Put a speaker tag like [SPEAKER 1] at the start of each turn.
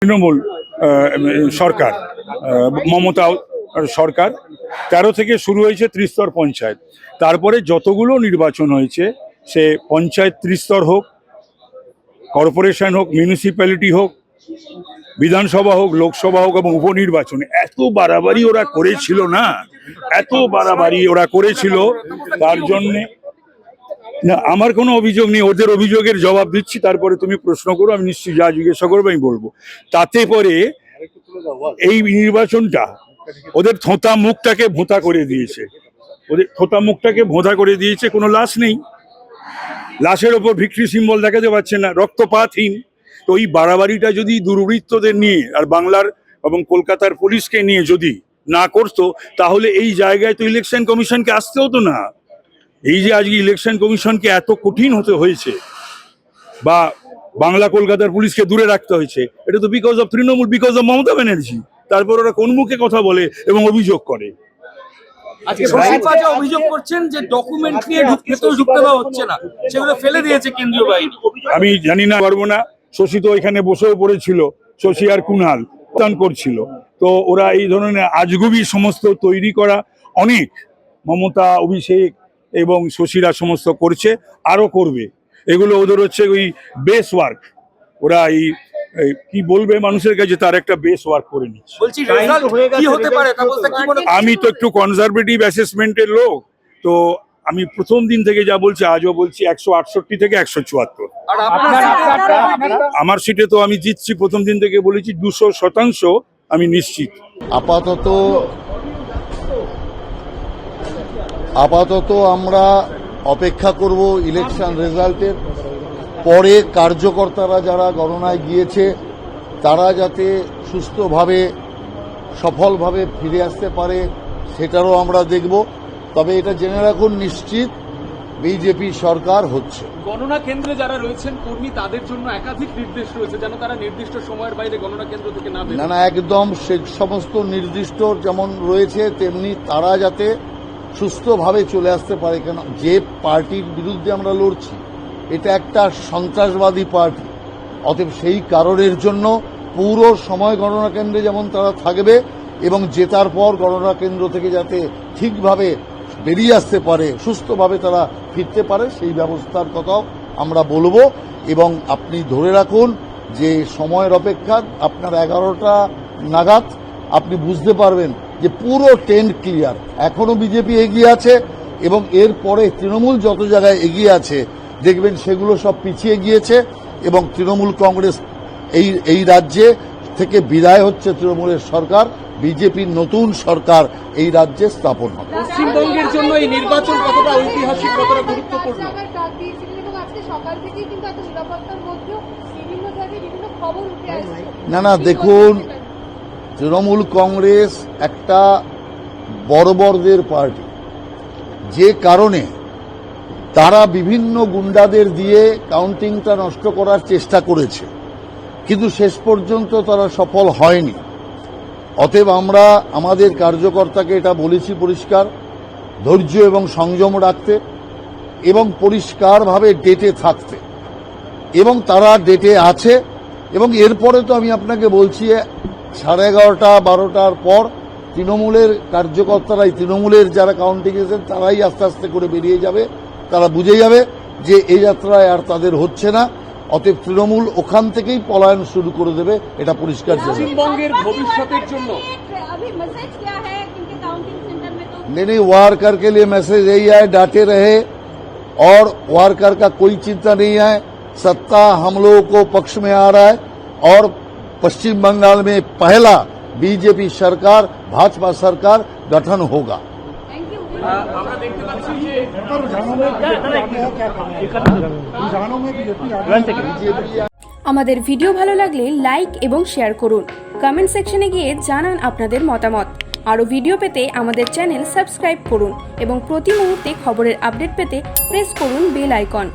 [SPEAKER 1] তৃণমূল সরকার, মমতা সরকার 13 থেকে শুরু হয়েছে ত্রিস্তর পঞ্চায়েত। তারপরে যতগুলো নির্বাচন হয়েছে, সে পঞ্চায়েত ত্রিস্তর হোক, কর্পোরেশন হোক, মিউনিসিপ্যালিটি হোক, বিধানসভা হোক, লোকসভা হোক এবং উপনির্বাচনে এত বাড়াবাড়ি ওরা করেছিল না, এত বাড়াবাড়ি ওরা করেছিল। তার জন্যে না, আমার কোনো অভিযোগ নেই, ওদের অভিযোগের জবাব দিচ্ছি, তারপরে তুমি প্রশ্ন করো, আমি নিশ্চয়ই যা জিজ্ঞাসা করবো আমি বলবো। তাতে পরে এই নির্বাচনটা ওদের থোঁতা মুখটাকে ভোঁতা করে দিয়েছে, ওদের থোঁতা মুখটাকে ভোঁতা করে দিয়েছে। কোনো লাশ নেই, লাশের ওপর ভিক্টরি সিম্বল দেখাতে পারছে না, রক্তপাতহীন। তো এই বাড়াবাড়িটা যদি দুর্বৃত্তদের নিয়ে আর বাংলার এবং কলকাতার পুলিশকে নিয়ে যদি না করতো, তাহলে এই জায়গায় তো ইলেকশন কমিশনকে আসতে হতো না। এই যে আজকে ইলেকশন কমিশনকে এত কঠিন হতে হয়েছে বা বাংলা কলকাতার পুলিশকে দূরে রাখতে হয়েছে, এটা তো because of Trinamool, because of Mamata Banerjee. তারপর ওরা কোন মুখে কথা বলে এবং অভিযোগ করে।
[SPEAKER 2] অভিযোগ করছেন যে ডকুমেন্ট নিয়ে ঢুকতে দেওয়া হচ্ছে না, সেগুলো ফেলে দিয়েছে কেন্দ্রীয় বাহিনী।
[SPEAKER 1] আমি জানি না, পারবো না। শশী তো এখানে বসেও পড়েছিল, শশী আর কুণাল করছিল। তো ওরা এই ধরনের আজগুবি সমস্ত তৈরি করা অনেক, মমতা, অভিষেক এবং শশীরা সমস্ত করছে, আরো করবে। এগুলো ওদের হচ্ছে ওই বেস ওয়ার্ক। ওরা এই কি বলবে মানুষের কাছে, তার একটা বেস ওয়ার্ক করে নিচ্ছে। আমি তো একটু কনজারভেটিভ অ্যাসেসমেন্টের লোক, তো আমি প্রথম দিন থেকে যা বলছি আজও বলছি 168 থেকে 174। আমার সিটে তো আমি জিতছি, প্রথম দিন থেকে বলেছি 200% আমি নিশ্চিত।
[SPEAKER 3] আপাতত আমরা অপেক্ষা করব ইলেকশন রেজাল্টের। পরে কার্যকর্তারা যারা গণনায় গিয়েছে তারা যাতে সুস্থভাবে সফলভাবে ফিরে আসতে পারে সেটারও আমরা দেখব। তবে এটা জেনে রাখুন, নিশ্চিত বিজেপি সরকার হচ্ছে।
[SPEAKER 2] গণনা কেন্দ্রে যারা রয়েছেন কর্মী, তাদের জন্য একাধিক নির্দেশ রয়েছে যেন তারা নির্দিষ্ট সময়ের বাইরে গণনা কেন্দ্র থেকে না বের হয়।
[SPEAKER 3] না, একদম সে সমস্ত নির্দিষ্ট যেমন রয়েছে তেমনি তারা যাতে সুস্থভাবে চলে আসতে পারে। কেন, যে পার্টির বিরুদ্ধে আমরা লড়ছি এটা একটা সন্ত্রাসবাদী পার্টি, অতএব সেই কারণের জন্য পুরো সময় গণনা কেন্দ্রে যেমন তারা থাকবে এবং জেতার পর গণনা কেন্দ্র থেকে যাতে ঠিকভাবে বেরিয়ে আসতে পারে, সুস্থভাবে তারা ফিরতে পারে, সেই ব্যবস্থার কথাও আমরা বলবো। এবং আপনি ধরে রাখুন যে সময়ের অপেক্ষা, আপনার 11টা নাগাদ আপনি বুঝতে পারবেন যে পুরো টেন্ট ক্লিয়ার। এখনো বিজেপি এগিয়ে আছে এবং এরপরে তৃণমূল যত জায়গায় এগিয়ে আছে দেখবেন সেগুলো সব পিছিয়ে গিয়েছে এবং তৃণমূল কংগ্রেস এই রাজ্যে থেকে বিদায় হচ্ছে তৃণমূলের সরকার, বিজেপির নতুন সরকার এই রাজ্যে স্থাপন হবে।
[SPEAKER 2] পশ্চিমবঙ্গের জন্য এই নির্বাচন কতটা ঐতিহাসিক, কতটা গুরুত্বপূর্ণ?
[SPEAKER 3] না, দেখুন, তৃণমূল কংগ্রেস একটা বর্বরদের পার্টি, যে কারণে তারা বিভিন্ন গুন্ডাদের দিয়ে কাউন্টিংটা নষ্ট করার চেষ্টা করেছে, কিন্তু শেষ পর্যন্ত তারা সফল হয়নি। অতএব আমরা আমাদের কার্যকর্তাকে এটা বলেছি পরিষ্কার, ধৈর্য এবং সংযম রাখতে এবং পরিষ্কারভাবে ডেটে থাকতে, এবং তারা ডেটে আছে। এবং এরপরে তো আমি আপনাকে বলছি 11:30 12টার পর তৃণমূলের কার্যকর্তারাই, তৃণমূলের যারা কাউন্টিং এজেন্ট তারাই আস্তে আস্তে করে বেরিয়ে যাবে, তারা বুঝে যাবে যে এই যাত্রায় আর তাদের হচ্ছে না। অতএব তৃণমূল ওখান থেকেই পলায়ন শুরু করে দেবে, এটা পরিষ্কার।
[SPEAKER 2] পশ্চিমবঙ্গের ভবিষ্যতের জন্য
[SPEAKER 3] नहीं, वार्कर के लिए मैसेज यही है, डांटे रहे और वार्कर का कोई चिंता नहीं है। सत्ता हम लोगों को पक्ष में आ रहा है और पश्चिम बंगाल में पहला बीजेपी सरकार, भाजपा सरकार गठन होगा।
[SPEAKER 4] আমাদের ভিডিও ভালো লাগলে লাইক এবং শেয়ার করুন। কমেন্ট সেকশনে গিয়ে জানান আপনাদের মতামত। আরও ভিডিও পেতে আমাদের চ্যানেল সাবস্ক্রাইব করুন এবং প্রতি মুহূর্তে খবরের আপডেট পেতে প্রেস করুন বেল আইকন।